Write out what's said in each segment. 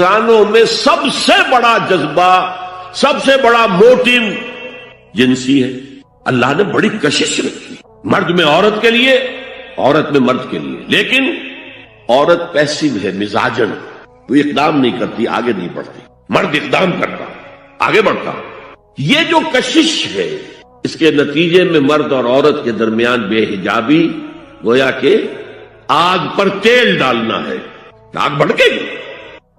انسانوں میں سب سے بڑا جذبہ، سب سے بڑا موٹیو جنسی ہے۔ اللہ نے بڑی کشش رکھی، مرد میں عورت کے لیے، عورت میں مرد کے لیے، لیکن عورت پیسیو ہے، مزاجن، وہ اقدام نہیں کرتی، آگے نہیں بڑھتی، مرد اقدام کرتا، آگے بڑھتا۔ یہ جو کشش ہے، اس کے نتیجے میں مرد اور عورت کے درمیان بے حجابی گویا کہ آگ پر تیل ڈالنا ہے، آگ بھڑکے گی۔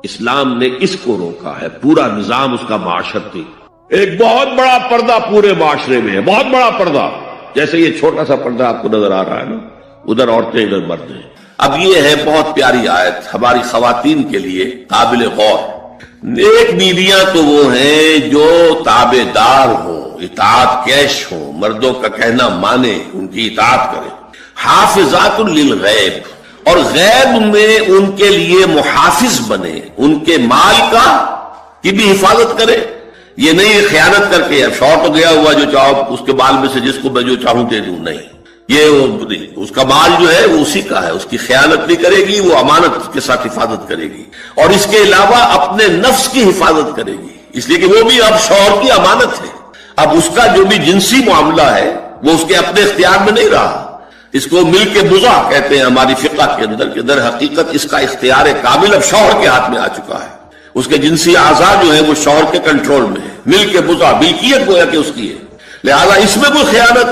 اسلام نے اس کو روکا ہے، پورا نظام اس کا معاشرتی، ایک بہت بڑا پردہ پورے معاشرے میں ہے، بہت بڑا پردہ، جیسے یہ چھوٹا سا پردہ آپ کو نظر آ رہا ہے نا، ادھر عورتیں ادھر مرد ہیں۔ اب یہ ہے بہت پیاری آیت ہماری خواتین کے لیے قابل غور۔ نیک بیویاں تو وہ ہیں جو تابع دار ہوں، اطاعت کیش ہوں، مردوں کا کہنا مانے، ان کی اطاعت کرے۔ حافظات للغیب، اور غیب میں ان کے لیے محافظ بنے، ان کے مال کا کی بھی حفاظت کرے۔ یہ نہیں خیانت کر کے اب شوہر تو گیا ہوا جو چاہو اس کے بال میں سے جس کو میں جو چاہوں دے دوں، نہیں، یہ اس کا مال جو ہے وہ اسی کا ہے، اس کی خیانت نہیں کرے گی، وہ امانت کے ساتھ حفاظت کرے گی، اور اس کے علاوہ اپنے نفس کی حفاظت کرے گی، اس لیے کہ وہ بھی اب شوہر کی امانت ہے۔ اب اس کا جو بھی جنسی معاملہ ہے وہ اس کے اپنے اختیار میں نہیں رہا، اس کو مل کے بزا کہتے ہیں ہماری فقہ کے اندر، کہ در حقیقت اس کا اختیار کامل اب شوہر کے ہاتھ میں آ چکا ہے، اس کے جنسی اعضاء جو ہے وہ شوہر کے کنٹرول میں ہے، مل کے بزا، ملکیت گویا کہ اس کی ہے، لہذا اس میں کوئی خیانت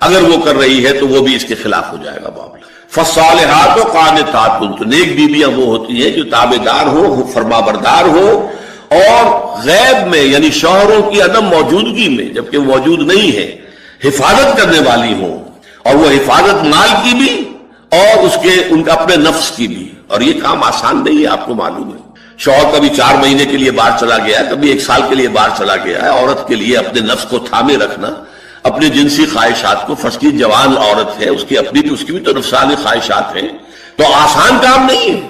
اگر وہ کر رہی ہے تو وہ بھی اس کے خلاف ہو جائے گا معاملہ۔ فالصالحات قانتات، تو نیک بیویاں وہ ہوتی ہیں جو تابع دار ہو، فرما بردار ہو، اور غیب میں یعنی شوہروں کی عدم موجودگی میں جبکہ موجود نہیں ہے حفاظت کرنے والی ہوں، اور وہ حفاظت مال کی بھی اور اس کے ان کا اپنے نفس کی بھی۔ اور یہ کام آسان نہیں ہے، آپ کو معلوم ہے، شوہر کبھی 4 مہینے کے لیے باہر چلا گیا ہے، کبھی 1 سال کے لیے باہر چلا گیا ہے، عورت کے لیے اپنے نفس کو تھامے رکھنا، اپنی جنسی خواہشات کو، فرض کی جوان عورت ہے، اس کی اپنی بھی، اس کی بھی تو نفسانی خواہشات ہیں، تو آسان کام نہیں ہے۔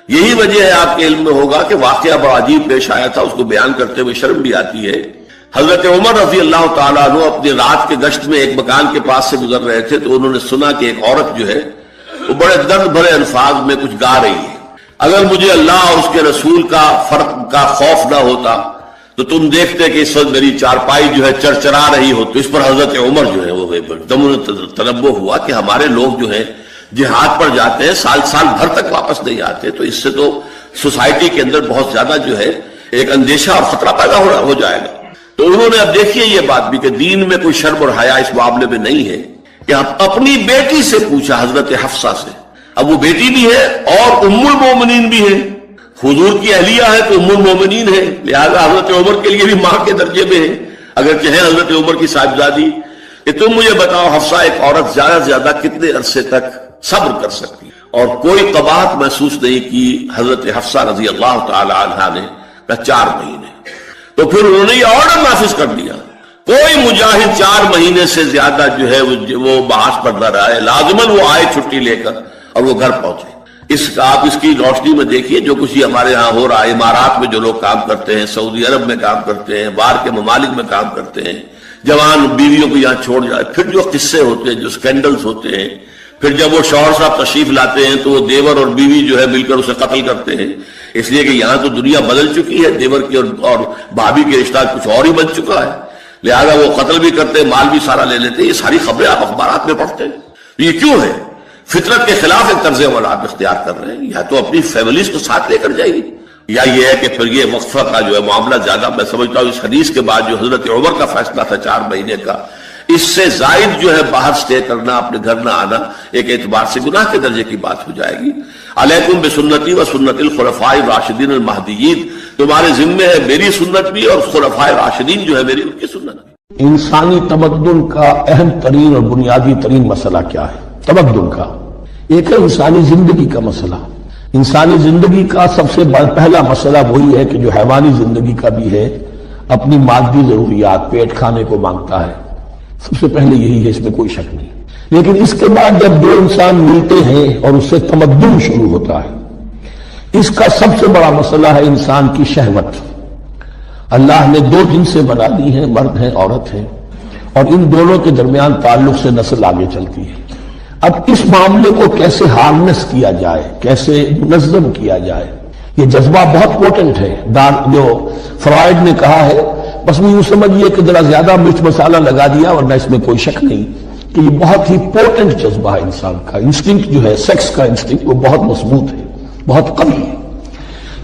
یہی وجہ ہے، آپ کے علم میں ہوگا کہ واقعہ بڑا عجیب پیش آیا تھا، اس کو بیان کرتے ہوئے شرم بھی آتی ہے۔ حضرت عمر رضی اللہ تعالیٰ عنہ اپنی رات کے گشت میں ایک مکان کے پاس سے گزر رہے تھے، تو انہوں نے سنا کہ ایک عورت جو ہے وہ بڑے درد بھرے الفاظ میں کچھ گا رہی ہے۔ اگر مجھے اللہ اور اس کے رسول کا فرق کا خوف نہ ہوتا تو تم دیکھتے کہ اس وقت میری چارپائی جو ہے چرچرا رہی ہو۔ تو اس پر حضرت عمر جو ہے وہ تنبہ ہوا کہ ہمارے لوگ جو ہیں جہاد پر جاتے ہیں، سال بھر تک واپس نہیں آتے، تو اس سے تو سوسائٹی کے اندر بہت زیادہ جو ہے ایک اندیشہ اور خطرہ پیدا ہو جائے گا۔ تو انہوں نے اب دیکھیے یہ بات بھی کہ دین میں کوئی شرم اور حیا اس معاملے میں نہیں ہے، کہ اپنی بیٹی سے پوچھا، حضرت حفصہ سے، اب وہ بیٹی بھی ہے اور ام المومنین بھی ہے، حضور کی اہلیہ ہے تو ام المومنین ہے، لہذا حضرت عمر کے لیے بھی ماں کے درجے میں ہے، اگرچہ ہے حضرت عمر کی صاحبزادی، کہ تم مجھے بتاؤ حفصہ، ایک عورت زیادہ سے زیادہ کتنے عرصے تک صبر کر سکتی؟ اور کوئی قباحت محسوس نہیں کی حضرت حفصہ رضی اللہ تعالی عنہا نے، کہا 4 مہینے۔ تو پھر انہوں نے یہ آرڈر نافذ کر دیا، کوئی مجاہد 4 مہینے سے زیادہ جو ہے وہ بحث پر نہ رہا ہے، لازماً وہ آئے چھٹی لے کر اور وہ گھر پہنچے۔ آپ اس کی روشنی میں دیکھیے جو کچھ ہمارے ہاں ہو رہا ہے، امارات میں جو لوگ کام کرتے ہیں، سعودی عرب میں کام کرتے ہیں، باہر کے ممالک میں کام کرتے ہیں، جوان بیویوں کو یہاں چھوڑ جائے، پھر جو قصے ہوتے ہیں، جو سکینڈلز ہوتے ہیں، پھر جب وہ شوہر صاحب تشریف لاتے ہیں تو وہ دیور اور بیوی جو ہے مل کر اسے قتل کرتے ہیں، اس لیے کہ یہاں تو دنیا بدل چکی ہے، دیور کی اور بھابھی کے رشتہ کچھ اور ہی بن چکا ہے، لہذا وہ قتل بھی کرتے ہیں، مال بھی سارا لے لیتے ہیں۔ یہ ساری خبریں آپ اخبارات میں پڑھتے ہیں۔ یہ کیوں ہے؟ فطرت کے خلاف ایک طرز عمل آپ اختیار کر رہے ہیں، یا تو اپنی فیملیز کو ساتھ لے کر جائیے، یا یہ ہے کہ پھر یہ وقفہ کا جو ہے معاملہ زیادہ، میں سمجھتا ہوں اس حدیث کے بعد جو حضرت عمر کا فیصلہ تھا 4 مہینے کا، اس سے زائد جو ہے باہر سٹے کرنا، اپنے گھر نہ آنا، ایک اعتبار سے گناہ کے درجے کی بات ہو جائے گی۔ علیکم بسنتی و سنت الخلفاء الراشدین المہدیین، تمہارے ذمے ہے میری سنت بھی اور خلفاء راشدین جو ہے میری ان کی سنت بھی۔ انسانی تمدن کا اہم ترین اور بنیادی ترین مسئلہ کیا ہے؟ تمدن کا ایک ہے انسانی زندگی کا مسئلہ۔ انسانی زندگی کا سب سے پہلا مسئلہ وہی ہے کہ جو حیوانی زندگی کا بھی ہے، اپنی مادی ضروریات، پیٹ کھانے کو مانگتا ہے، سب سے پہلے یہی ہے، اس میں کوئی شک نہیں۔ لیکن اس کے بعد جب 2 انسان ملتے ہیں اور اس سے تمدن شروع ہوتا ہے، اس کا سب سے بڑا مسئلہ ہے انسان کی شہوت۔ اللہ نے 2 جنسیں بنا دی ہیں، مرد ہیں، عورت ہیں، اور ان دونوں کے درمیان تعلق سے نسل آگے چلتی ہے۔ اب اس معاملے کو کیسے ہارنس کیا جائے، کیسے منظم کیا جائے، یہ جذبہ بہت پوٹنٹ ہے. جو فرائڈ نے کہا ہے بس میں یوں سمجھیے کہ ذرا زیادہ مرچ مسالہ لگا دیا، ورنہ اس میں کوئی شک نہیں کہ یہ بہت ہی پوٹنٹ جذبہ ہے انسان کا. انسٹنکٹ جو ہے سیکس کا انسٹنکٹ وہ بہت مضبوط ہے، بہت قوی ہے.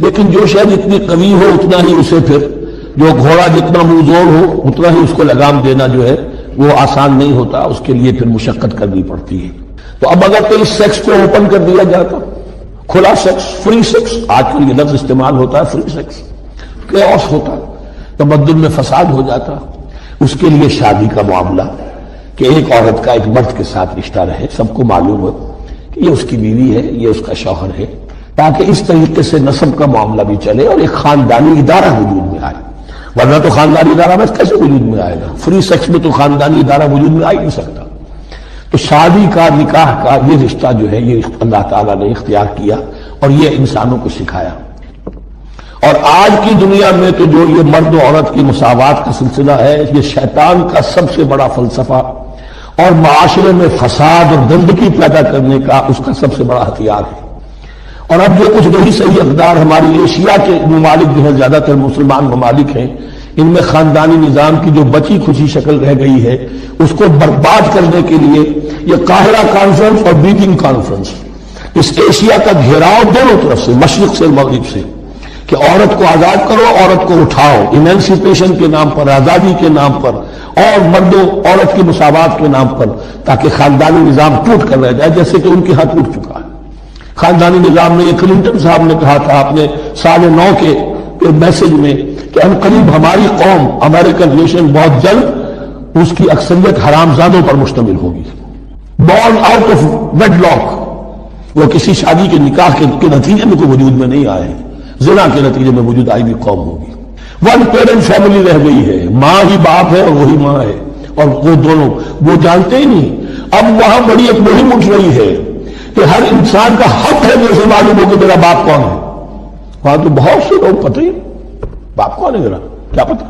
لیکن جو شے جتنی قوی ہو اتنا ہی اسے پھر جو گھوڑا جتنا منہ زور ہو اتنا ہی اس کو لگام دینا جو ہے وہ آسان نہیں ہوتا، اس کے لیے پھر مشقت کرنی پڑتی ہے. تو اب اگر تو اس سیکس کو اوپن کر دیا جاتا، کھلا سیکس، فری سیکس، آج کل یہ لفظ استعمال ہوتا ہے فری سیکس، کیوس ہوتا، تمدن میں فساد ہو جاتا. اس کے لیے شادی کا معاملہ کہ ایک عورت کا ایک مرد کے ساتھ رشتہ رہے، سب کو معلوم ہو کہ یہ اس کی بیوی ہے، یہ اس کا شوہر ہے، تاکہ اس طریقے سے نسب کا معاملہ بھی چلے اور ایک خاندانی ادارہ وجود میں آئے. ورنہ تو خاندانی ادارہ میں کیسے وجود میں آئے گا؟ فری سیکس میں تو خاندانی ادارہ وجود میں آ ہی نہیں سکتا. تو شادی کا، نکاح کا یہ رشتہ جو ہے یہ اللہ تعالیٰ نے اختیار کیا اور یہ انسانوں کو سکھایا. اور آج کی دنیا میں تو جو یہ مرد و عورت کی مساوات کا سلسلہ ہے یہ شیطان کا سب سے بڑا فلسفہ اور معاشرے میں فساد اور گندگی پیدا کرنے کا اس کا سب سے بڑا ہتھیار ہے. اور اب جو کچھ رہی صحیح اقدار ہماری ایشیا کے ممالک جو ہے زیادہ تر مسلمان ممالک ہیں، ان میں خاندانی نظام کی جو بچی کھچی شکل رہ گئی ہے اس کو برباد کرنے کے لیے یہ قاہرہ کانفرنس اور بیجنگ کانفرنس، اس ایشیا کا گھیراؤ دونوں طرف سے، مشرق سے مغرب سے، کہ عورت کو آزاد کرو، عورت کو اٹھاؤ، ایمینسیپیشن کے نام پر، آزادی کے نام پر، اور مرد و عورت کی مساوات کے نام پر، تاکہ خاندانی نظام ٹوٹ کر رہ جائے جیسے کہ ان کے ہاں ٹوٹ چکا ہے. خاندانی نظام میں یہ کلنٹن صاحب نے کہا تھا اپنے سال 9 کے میسج میں کہ ہم قریب ہماری قوم امریکن نیشن بہت جلد اس کی اکثریت حرام زادوں پر مشتمل ہوگی. Born out of wedlock, وہ کسی شادی کے نکاح کے نتیجے میں کوئی وجود میں نہیں آئے، زنا کے نتیجے میں وجود آئی بھی قوم ہوگی. ون پیرنٹ فیملی رہ گئی ہے، ماں ہی باپ ہے اور وہی ماں ہے، اور وہ دونوں وہ جانتے ہی نہیں. اب وہاں بڑی ایک مہم اٹھ رہی ہے کہ ہر انسان کا حق ہے میرے سے معلوم ہو کہ میرا باپ کون ہے. وہاں تو بہت سے لوگ پتہ ہی باپ کون ہے میرا کیا پتہ.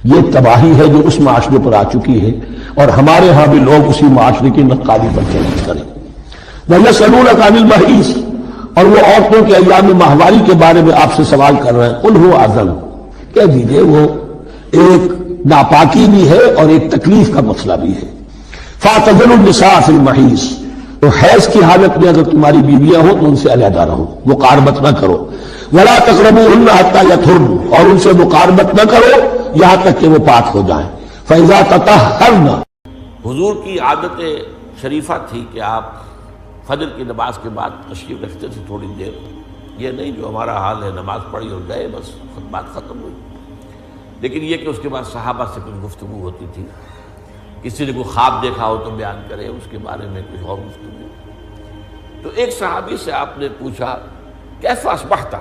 یہ تباہی ہے جو اس معاشرے پر آ چکی ہے، اور ہمارے ہاں بھی لوگ اسی معاشرے کی نقالی پر چیلنج کریں. وَيَسْأَلُونَكَ عَنِ الْمَحِيضِ، اور وہ عورتوں کے ایام ماہواری کے بارے میں آپ سے سوال کر رہے ہیں. قُلْ هُوَ أَذًى، کہہ دیجئے وہ ایک ناپاکی بھی ہے اور ایک تکلیف کا مسئلہ بھی ہے. فَاعْتَزِلُوا النِّسَاءَ فِي الْمَحِيضِ، تو حیض کی حالت میں اگر تمہاری بیویاں ہو تو ان سے علیحدہ رہو، مقاربت نہ کرو. وَلَا تَقْرَبُوهُنَّ حَتَّى يَطْهُرْنَ، اور ان سے مقاربت نہ کرو یہاں تک کہ وہ پاک ہو جائیں. فَإِذَا تَطَهَّرْنَ، حضور کی عادت شریفہ تھی کہ آپ فجر کی نماز کے بعد تشریف رکھتے تھے تھوڑی دیر. یہ نہیں جو ہمارا حال ہے نماز پڑھی اور گئے بس بات ختم ہوئی. لیکن یہ کہ اس کے بعد صحابہ سے کچھ گفتگو ہوتی تھی، کسی نے کوئی خواب دیکھا ہو تو بیان کرے، اس کے بارے میں کچھ اور گفتگو. تو ایک صحابی سے آپ نے پوچھا کیسا اصبحت،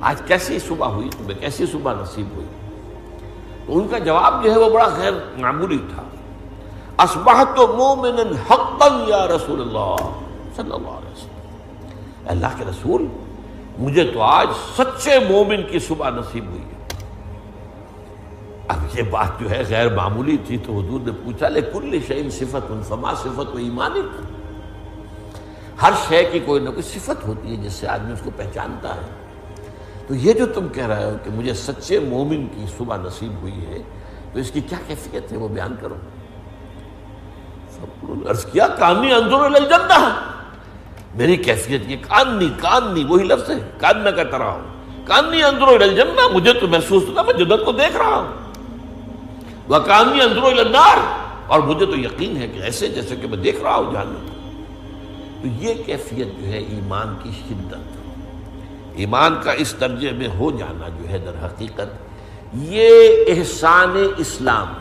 آج کیسی صبح ہوئی تمہیں، کیسی صبح نصیب ہوئی. تو ان کا جواب جو ہے وہ بڑا غیر معمولی تھا. اصبحت مومنا حقا یا رسول اللہ صلی اللہ علیہ وسلم، اللہ کے رسول مجھے تو آج سچے مومن کی صبح نصیب ہوئی ہے. اب یہ بات جو ہے غیر معمولی تھی تو حضور نے پوچھا لکل شیء صفت فما صفت ایمانک، ہر شے کی کوئی نہ کوئی صفت ہوتی ہے جس سے آدمی اس کو پہچانتا ہے. تو یہ جو تم کہہ رہے ہو کہ مجھے سچے مومن کی صبح نصیب ہوئی ہے تو اس کی کیا کیفیت ہے وہ بیان کرو. سب نے عرض کیا کانی انظر الی الجنہ، میری کیفیت یہ کانی وہی لفظ ہے، کاننا کا طرح ہوں، کانی انظر الی الجنہ، مجھے تو محسوس ہوتا میں جنت کو دیکھ رہا ہوں. وکانی انظر الی النار، اور مجھے تو یقین ہے کہ ایسے جیسے کہ میں دیکھ رہا ہوں جہنم. تو یہ کیفیت جو ہے ایمان کی شدت، ایمان کا اس درجے میں ہو جانا جو ہے در حقیقت یہ احسان اسلام.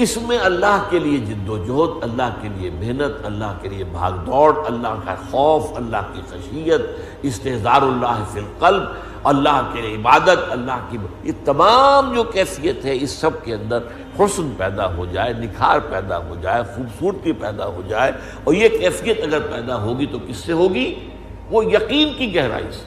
اس میں اللہ کے لیے جد و جہد، اللہ کے لیے محنت، اللہ کے لیے بھاگ دوڑ، اللہ کا خوف، اللہ کی خشیت، استحضار اللہ فی القلب، اللہ کے لیے عبادت، اللہ کی یہ تمام جو کیفیت ہے اس سب کے اندر حسن پیدا ہو جائے، نکھار پیدا ہو جائے، خوبصورتی پیدا ہو جائے. اور یہ کیفیت اگر پیدا ہوگی تو کس سے ہوگی؟ وہ یقین کی گہرائی سے.